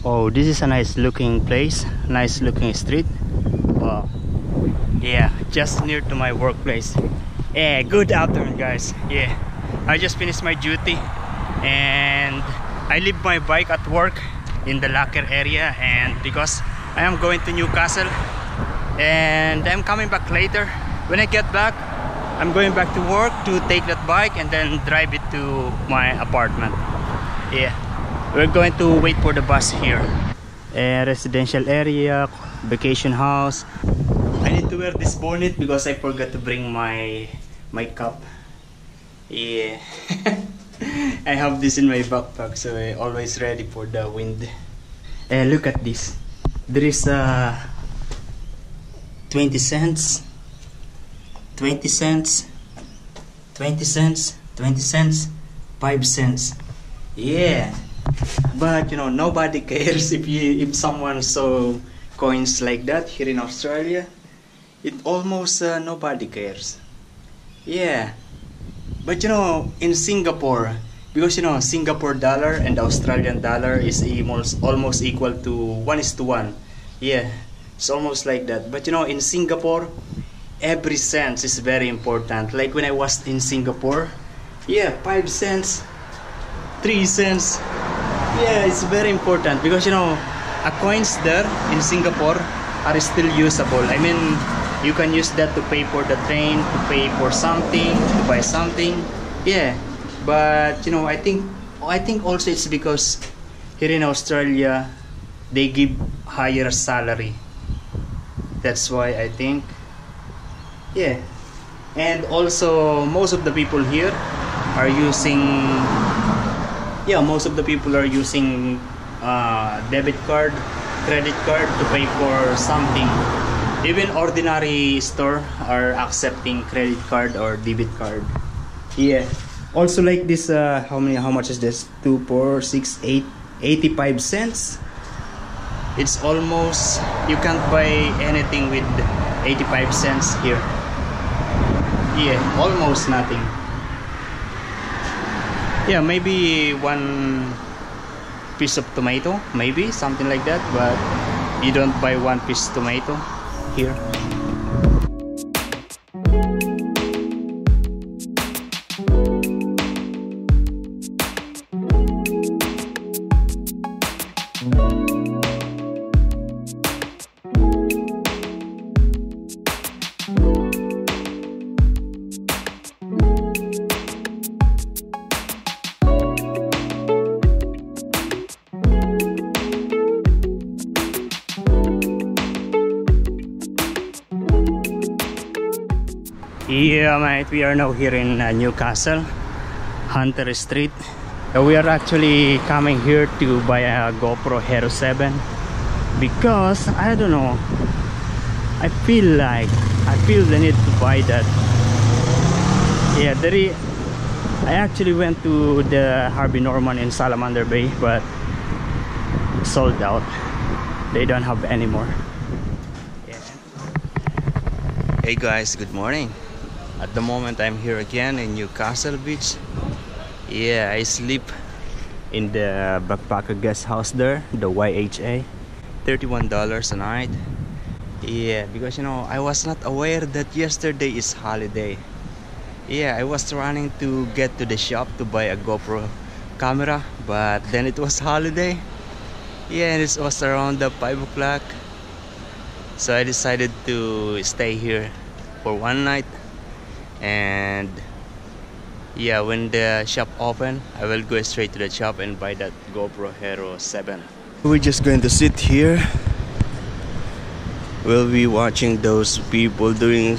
Oh, this is a nice looking place, nice looking street. Wow. Yeah, just near to my workplace. Yeah, good afternoon guys. Yeah, I just finished my duty and I leave my bike at work in the locker area, and because I am going to Newcastle and I'm coming back later. When I get back, I'm going back to work to take that bike and then drive it to my apartment. Yeah, we're going to wait for the bus here. A residential area, vacation house. I need to wear this bonnet because I forgot to bring my cup. Yeah. I have this in my backpack, so I'm always ready for the wind. And look at this. There is 20 cents, 20 cents, 20 cents, 20 cents, 5 cents. Yeah, but you know, nobody cares if someone saw coins like that here in Australia. It almost nobody cares. Yeah, but you know, in Singapore, because you know, Singapore dollar and the Australian dollar is almost equal to 1:1. Yeah, it's almost like that. But you know, in Singapore, every cent is very important. Like when I was in Singapore, yeah, 5 cents, 3 cents. Yeah, it's very important because you know, coins there in Singapore are still usable. I mean, you can use that to pay for the train, to pay for something, to buy something. Yeah, but you know, I think also it's because here in Australia they give higher salary. That's why I think. Yeah, and also most of the people here are using. Yeah, most of the people are using debit card, credit card to pay for something. Even ordinary store are accepting credit card or debit card. Yeah. Also like this, how much is this? 2, 4, 6, 8, 85 cents. It's almost, you can't buy anything with 85 cents here. Yeah, almost nothing. Yeah, maybe 1 piece of tomato, maybe something like that, but you don't buy 1 piece tomato here. Yeah, mate, we are now here in Newcastle, Hunter Street. We are actually coming here to buy a GoPro Hero7 because I don't know, I feel the need to buy that. Yeah, I actually went to the Harvey Norman in Salamander Bay, but sold out. They don't have any more. Yeah. Hey guys, good morning. At the moment I'm here again in Newcastle Beach. Yeah, I sleep in the backpacker guest house there, the YHA. $31 a night. Yeah, because you know, I was not aware that yesterday is holiday. Yeah, I was running to get to the shop to buy a GoPro camera, but then it was holiday. Yeah, and it was around the 5 o'clock. So I decided to stay here for one night. And yeah, when the shop open, I will go straight to the shop and buy that GoPro Hero7. We're just going to sit here. We'll be watching those people doing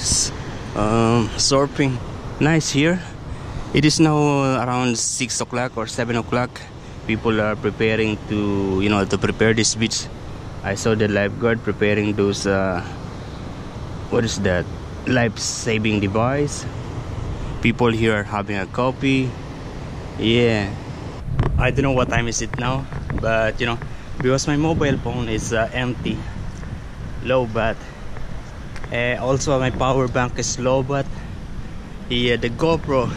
surfing. Nice here. It is now around 6 o'clock or 7 o'clock. People are preparing to, you know, to prepare this beach. I saw the lifeguard preparing those what is that? Life-saving device. People here are having a coffee. Yeah, I don't know what time is it now, but you know, because my mobile phone is empty, low bat. Also my power bank is low bat. Yeah, the GoPro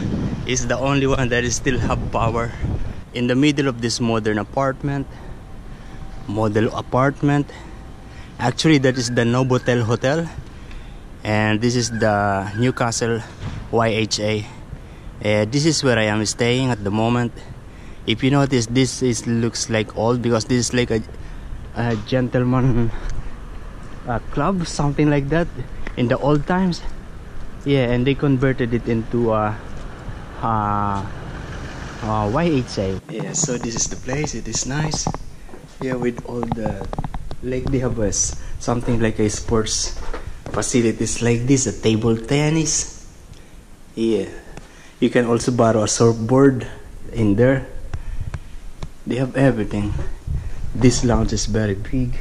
is the only one that is still have power in the middle of this modern apartment. model apartment. Actually, that is the Novotel Hotel, and this is the Newcastle YHA. This is where I am staying at the moment. If you notice, this looks like old because this is like a gentleman club, something like that in the old times. Yeah, and they converted it into a YHA. Yeah, so this is the place. It is nice. Yeah, with all the, like they have something like a sports facilities like this, a table tennis. Yeah, you can also borrow a surfboard in there. They have everything. This lounge is very big.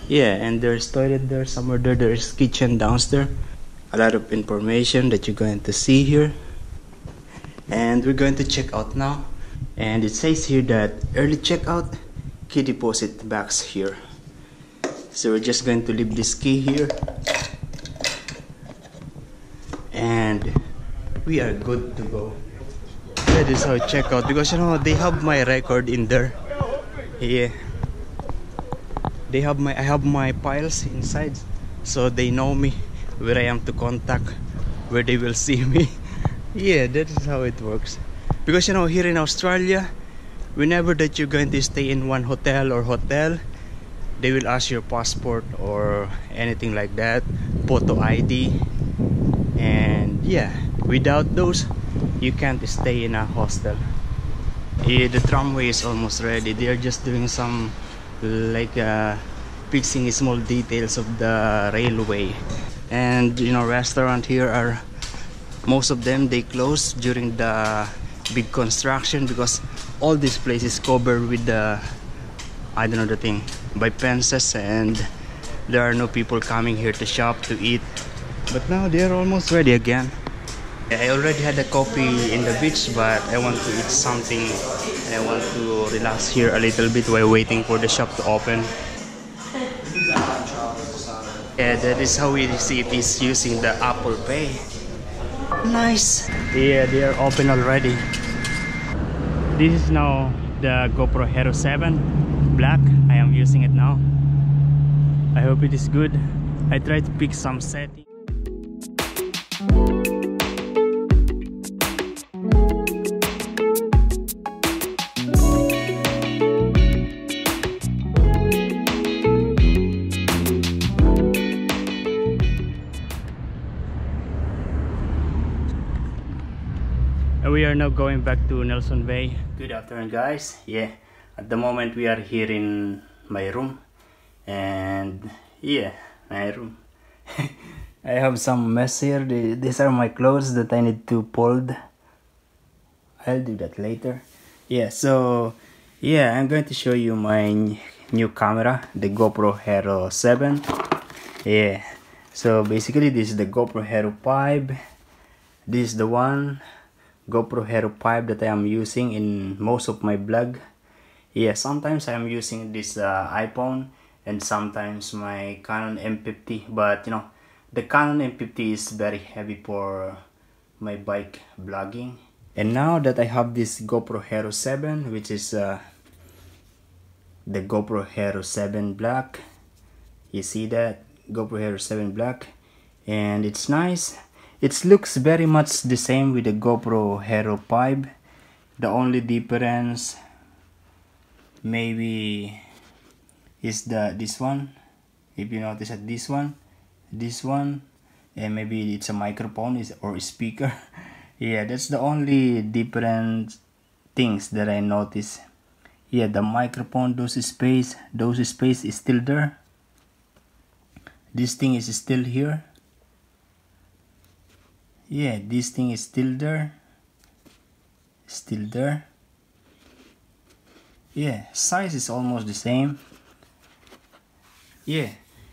Yeah, and there's toilet there somewhere there. There's kitchen downstairs. A lot of information that you're going to see here. And we're going to check out now. And it says here that early checkout, key deposit box here. So we're just going to leave this key here. And we are good to go. That is how I check out, because you know they have my record in there. Yeah, I have my files inside, so they know me, where I am to contact, where they will see me. Yeah, that is how it works. Because you know, here in Australia, whenever that you're going to stay in one hotel, they will ask your passport or anything like that, photo ID, and yeah, without those you can't stay in a hostel. Yeah, the tramway is almost ready. They are just doing some like fixing small details of the railway. And you know, restaurant here are, most of them they close during the big construction, because all this place is covered with the, I don't know, the thing by fences, and there are no people coming here to shop, to eat. But now they are almost ready again. I already had a coffee in the beach, but I want to eat something and I want to relax here a little bit while waiting for the shop to open. Yeah, that is how we see it is using the Apple Pay. Nice. Yeah, they are open already. This is now the GoPro Hero7 Black. I am using it now. I hope it is good. I tried to pick some settings. We are now going back to Nelson Bay. Good afternoon, guys. Yeah, at the moment we are here in my room, and yeah, my room. I have some mess here. These are my clothes that I need to fold. I'll do that later. Yeah, so yeah, I'm going to show you my new camera, the GoPro Hero7. Yeah, so basically this is the GoPro Hero 5. This is the one GoPro Hero 5 that I am using in most of my vlog. Yeah, sometimes I am using this iPhone, and sometimes my Canon M50, but you know, the Canon M50 is very heavy for my bike vlogging. And now that I have this GoPro Hero 7, which is the GoPro Hero 7 Black, you see that GoPro Hero 7 Black, and it's nice. It looks very much the same with the GoPro Hero 5. The only difference maybe is this one. If you notice that this one, and maybe it's a microphone or a speaker. Yeah, that's the only different things that I notice. Yeah, the microphone, those space is still there. This thing is still here. Yeah, this thing is still there. Yeah, size is almost the same. Yeah,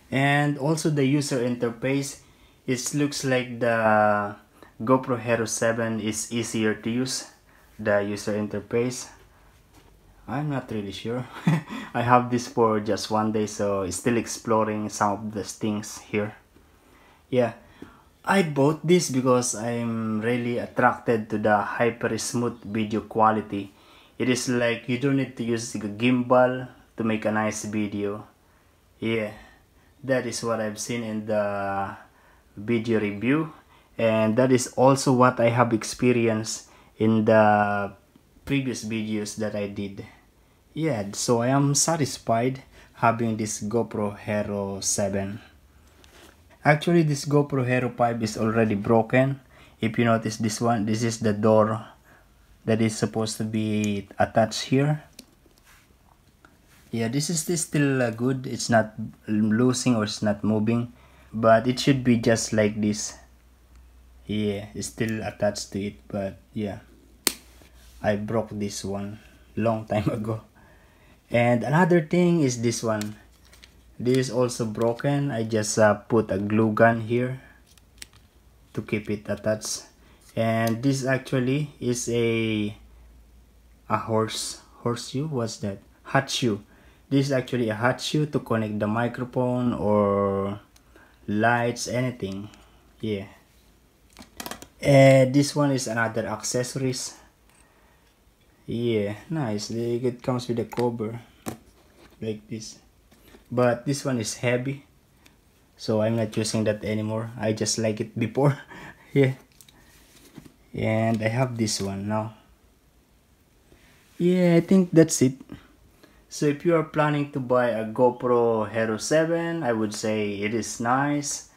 and also the user interface, it looks like the GoPro Hero 7 is easier to use, the user interface. I'm not really sure. I have this for just one day, so still exploring some of the things here. Yeah, I bought this because I'm really attracted to the hyper smooth video quality. It is like you don't need to use a gimbal to make a nice video. Yeah, that is what I've seen in the video review, and that is also what I have experienced in the previous videos that I did. Yeah, so I am satisfied having this GoPro Hero 7. Actually, this GoPro Hero 5 is already broken. If you notice this one, this is the door that is supposed to be attached here. Yeah, this is still good. It's not losing or it's not moving, but it should be just like this. Yeah, it's still attached to it, but yeah, I broke this one long time ago. And another thing is this one. This is also broken. I just put a glue gun here to keep it attached. And this actually is a horseshoe. What's that? Hot shoe. This is actually a hot shoe to connect the microphone or lights, anything. Yeah. And this one is another accessories. Yeah, nice. It comes with a cover like this. But this one is heavy, so I'm not using that anymore. I just like it before. Yeah. And I have this one now. Yeah, I think that's it. So if you are planning to buy a GoPro Hero 7, I would say it is nice.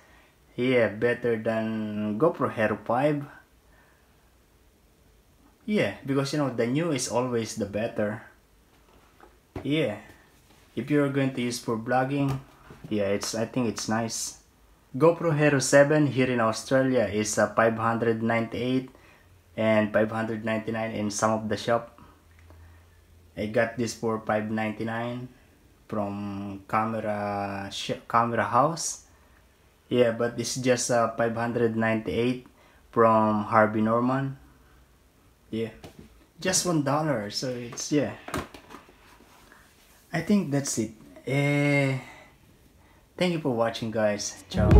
Yeah, better than GoPro Hero 5. Yeah, because you know, the new is always the better. Yeah. If you're going to use for vlogging, yeah, I think it's nice. GoPro Hero 7 here in Australia is 598 and 599 in some of the shop. I got this for 599 from camera house. Yeah, but it's just 598 from Harvey Norman. Yeah, just $1. So it's, yeah, I think that's it. Thank you for watching, guys. Ciao.